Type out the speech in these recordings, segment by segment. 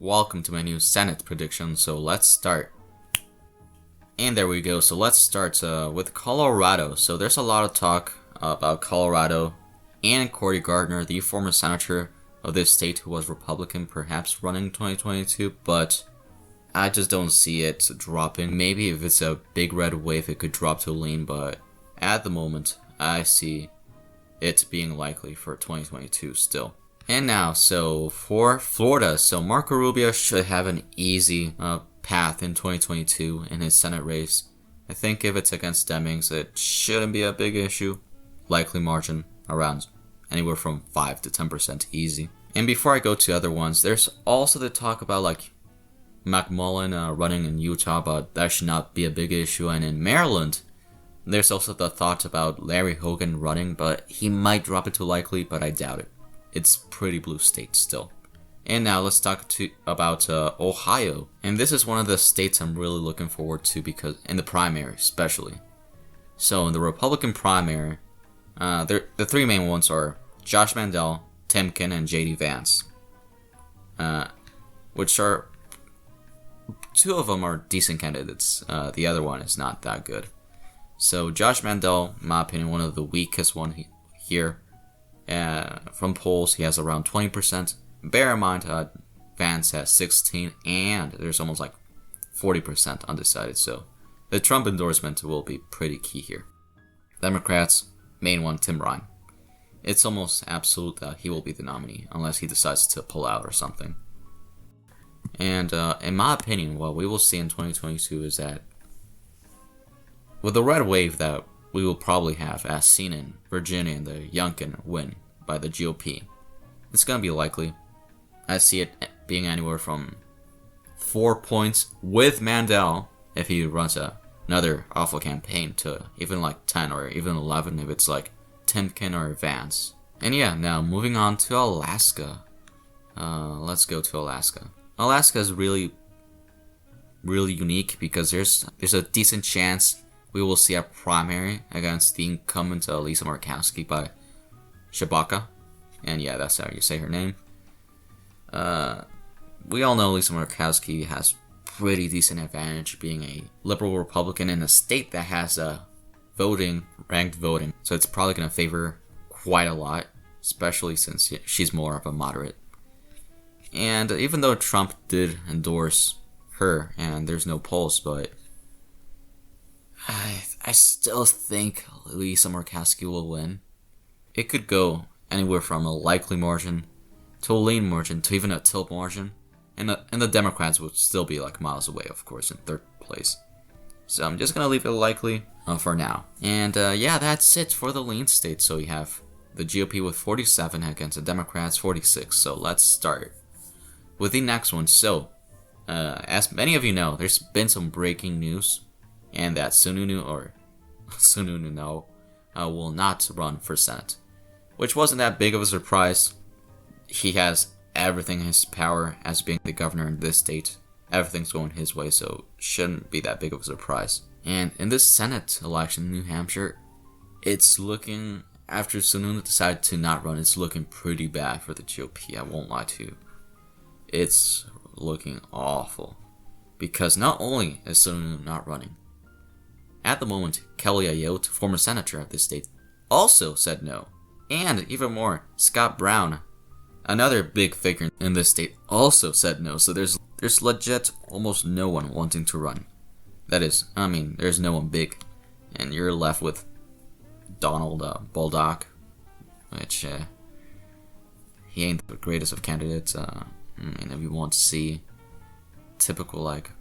Welcome to my new Senate prediction, so let's start. And there we go, so let's start with Colorado. So there's a lot of talk about Colorado and Cory Gardner, the former senator of this state who was Republican, perhaps running in 2022, but I just don't see it dropping. Maybe if it's a big red wave, it could drop to lean, but at the moment, I see it being likely for 2022 still. And now, so for Florida, so Marco Rubio should have an easy path in 2022 in his Senate race. I think if it's against Demings, it shouldn't be a big issue. Likely margin around anywhere from 5 to 10% easy. And before I go to other ones, there's also the talk about like McMullen running in Utah, but that should not be a big issue. And in Maryland, there's also the thought about Larry Hogan running, but he might drop it to likely, but I doubt it. It's pretty blue state still. And now let's talk about Ohio. And this is one of the states I'm really looking forward to because in the primary especially. So in the Republican primary, the three main ones are Josh Mandel, Timken, and J.D. Vance. Which are, two of them are decent candidates. The other one is not that good. So Josh Mandel, in my opinion, one of the weakest one here. From polls, he has around 20%. Bear in mind, Vance has 16%, and there's almost like 40% undecided. So the Trump endorsement will be pretty key here. Democrats, main one, Tim Ryan. It's almost absolute that he will be the nominee, unless he decides to pull out or something. And in my opinion, what we will see in 2022 is that with the red wave that we will probably have, as seen in Virginia and the Youngkin win by the GOP. It's going to be likely. I see it being anywhere from 4 points with Mandel if he runs another awful campaign to even like 10 or even 11 if it's like Timken or Vance. And yeah, now moving on to Alaska. Let's go to Alaska. Alaska is really unique because there's a decent chance we will see a primary against the incumbent Lisa Murkowski by Shabaka. And yeah, that's how you say her name. We all know Lisa Murkowski has pretty decent advantage being a liberal Republican in a state that has ranked voting. So it's probably going to favor quite a lot, especially since she's more of a moderate. And even though Trump did endorse her and there's no polls, but I still think Lisa Murkowski will win. It could go anywhere from a likely margin to a lean margin to even a tilt margin. And the Democrats would still be like miles away, of course, in third place. So I'm just going to leave it likely for now. And yeah, that's it for the lean states. So you have the GOP with 47 against the Democrats 46. So let's start with the next one. So as many of you know, there's been some breaking news. And that Sununu will not run for Senate. Which wasn't that big of a surprise. He has everything in his power as being the governor in this state. Everything's going his way, so shouldn't be that big of a surprise. And in this Senate election in New Hampshire, it's looking, after Sununu decided to not run, it's looking pretty bad for the GOP, I won't lie to you. It's looking awful. Because not only is Sununu not running, at the moment, Kelly Ayotte, former senator of this state, also said no. And even more, Scott Brown, another big figure in this state, also said no. So there's legit almost no one wanting to run. That is, I mean, there's no one big. And you're left with Donald Baldock, which he ain't the greatest of candidates. And if you want to see typical like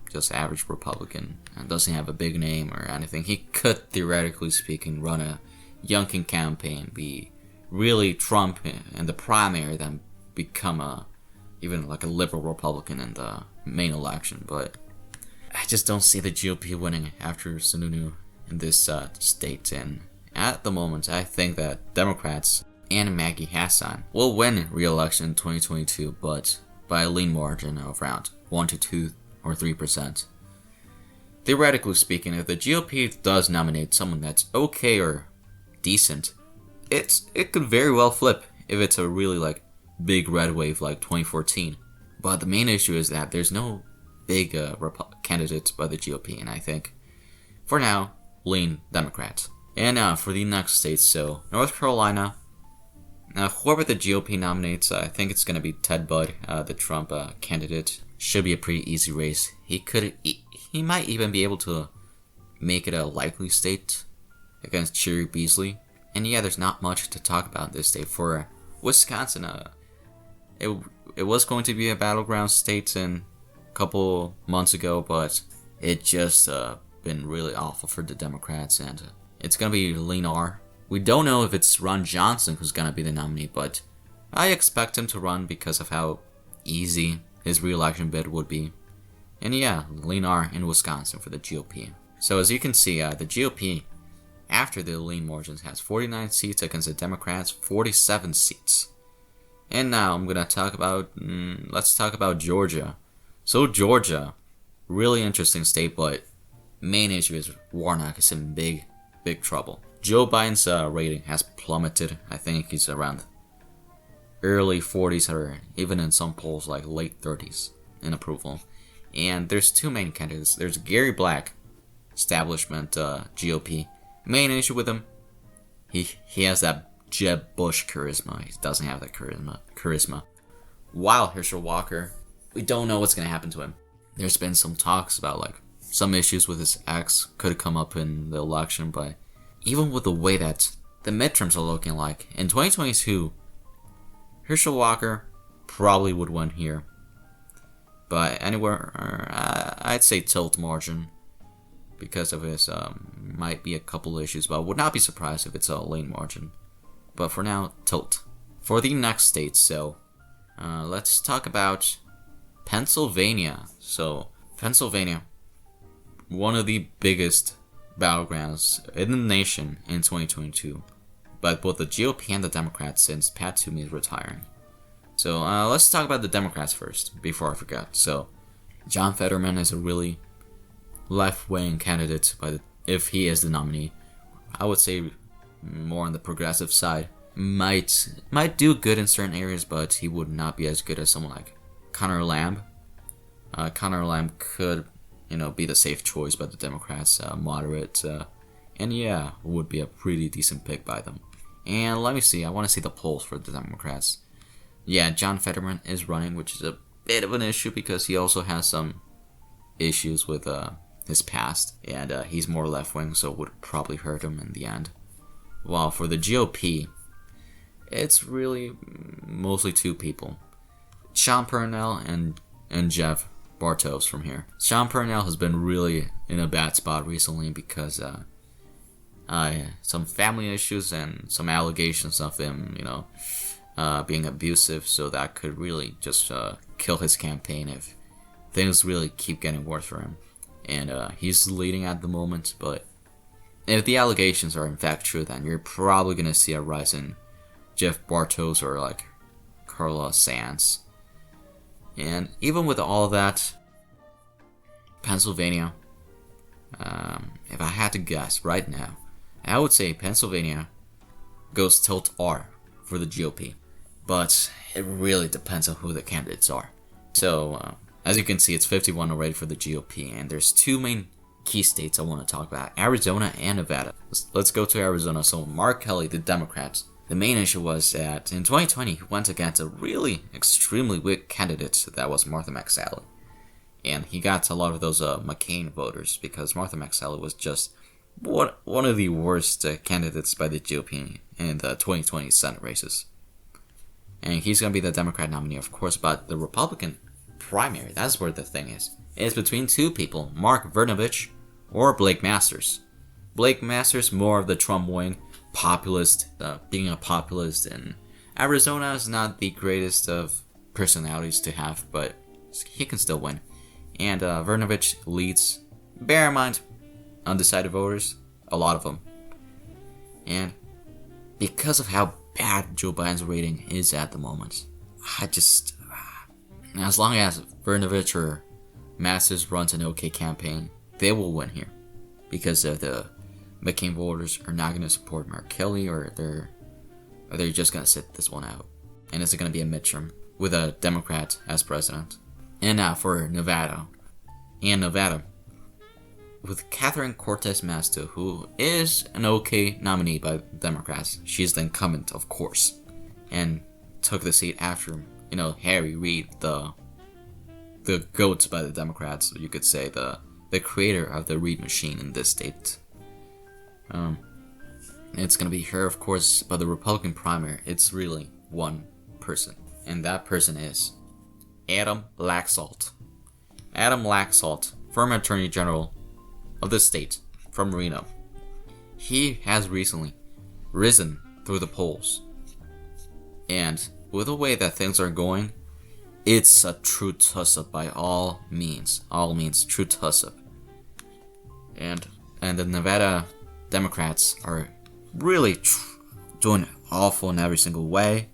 just average Republican and doesn't have a big name or anything, he could theoretically speaking run a Youngkin campaign, be really Trump in the primary, then become even like a liberal Republican in the main election. But I just don't see the GOP winning after Sununu in this state. And at the moment, I think that Democrats and Maggie Hassan will win re-election in 2022, but by a lean margin of around 1 to 2 or 3%. Theoretically speaking, if the GOP does nominate someone that's okay or decent, it could very well flip if it's a really like big red wave like 2014. But the main issue is that there's no big candidate by the GOP, and I think, for now, lean Democrats. And now for the next states, so North Carolina. Now, whoever the GOP nominates, I think it's going to be Ted Budd, the Trump candidate. Should be a pretty easy race. He might even be able to make it a likely state against Cherry Beasley. And yeah, there's not much to talk about in this state. For Wisconsin, it was going to be a battleground state a couple months ago, but it just been really awful for the Democrats, and it's going to be lean R. We don't know if it's Ron Johnson who's going to be the nominee, but I expect him to run because of how easy his re-election bid would be. And yeah, lean R in Wisconsin for the GOP. So as you can see, the GOP, after the lean margins, has 49 seats against the Democrats' 47 seats. And now I'm going to talk about, let's talk about Georgia. So Georgia, really interesting state, but main issue is Warnock is in big trouble. Joe Biden's rating has plummeted. I think he's around early 40s or even in some polls like late 30s in approval. And there's two main candidates. There's Gary Black, establishment GOP. Main issue with him, he has that Jeb Bush charisma. He doesn't have that charisma. While Herschel Walker, we don't know what's going to happen to him. There's been some talks about like some issues with his ex could come up in the election, but even with the way that the midterms are looking like, in 2022, Herschel Walker probably would win here. But anywhere, I'd say tilt margin because of his, might be a couple issues, but I would not be surprised if it's a lane margin. But for now, tilt. For the next state, so let's talk about Pennsylvania. So Pennsylvania, one of the biggest battlegrounds in the nation in 2022, but both the GOP and the Democrats since Pat Toomey is retiring. So let's talk about the Democrats first, before I forget. So John Fetterman is a really left-wing candidate, if he is the nominee. I would say more on the progressive side. Might do good in certain areas, but he would not be as good as someone like Connor Lamb. Connor Lamb could, be the safe choice by the Democrats, moderate, and yeah, would be a pretty decent pick by them. And let me see, I want to see the polls for the Democrats. Yeah, John Fetterman is running, which is a bit of an issue because he also has some issues with his past, and he's more left-wing, so it would probably hurt him in the end. While for the GOP, it's really mostly two people, Sean Parnell and Jeff Bartos from here. Sean Parnell has been really in a bad spot recently because some family issues and some allegations of him, being abusive, so that could really just kill his campaign if things really keep getting worse for him. And he's leading at the moment, but if the allegations are in fact true, then you're probably going to see a rise in Jeff Bartos or like Carla Sands. And even with all of that, Pennsylvania, if I had to guess right now, I would say Pennsylvania goes tilt R for the GOP. But it really depends on who the candidates are. So, as you can see, it's 51 already for the GOP, and there's two main key states I want to talk about, Arizona and Nevada. Let's go to Arizona. So, Mark Kelly, the Democrat, the main issue was that in 2020, he went against a really extremely weak candidate that was Martha McSally. And he got a lot of those McCain voters because Martha McSally was just one of the worst candidates by the GOP in the 2020 Senate races. And he's going to be the Democrat nominee, of course, but the Republican primary, that's where the thing is. It's between two people, Mark Vernovich or Blake Masters. Blake Masters, more of the Trump wing, populist, being a populist, and Arizona is not the greatest of personalities to have, but he can still win. And Vernovich leads, bear in mind, undecided voters, a lot of them. And because of how bad Joe Biden's rating is at the moment, as long as Vernovich or Masters runs an okay campaign, they will win here. Because the McCain voters are not going to support Mark Kelly, or they're just going to sit this one out. And is it going to be a midterm? with a Democrat as president. And now for Nevada. And Nevada, with Catherine Cortez Masto, who is an okay nominee by Democrats. She's the incumbent, of course, and took the seat after, Harry Reid, the GOAT by the Democrats, you could say, the creator of the Reid machine in this state. It's gonna be her, of course, but the Republican primary, it's really one person, and that person is Adam Laxalt. Adam Laxalt, former Attorney General of the state from Reno. He has recently risen through the polls, and with the way that things are going, it's a true toss-up by all means, true toss-up. And the Nevada Democrats are really doing awful in every single way,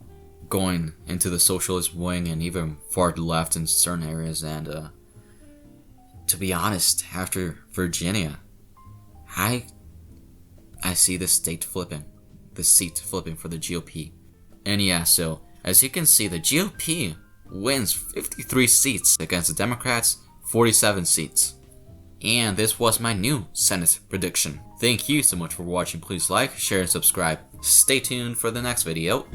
going into the socialist wing and even far to the left in certain areas. And to be honest, after Virginia, I see the seat flipping for the GOP. And yeah, so as you can see, the GOP wins 53 seats against the Democrats, 47 seats. And this was my new Senate prediction. Thank you so much for watching. Please like, share, and subscribe. Stay tuned for the next video.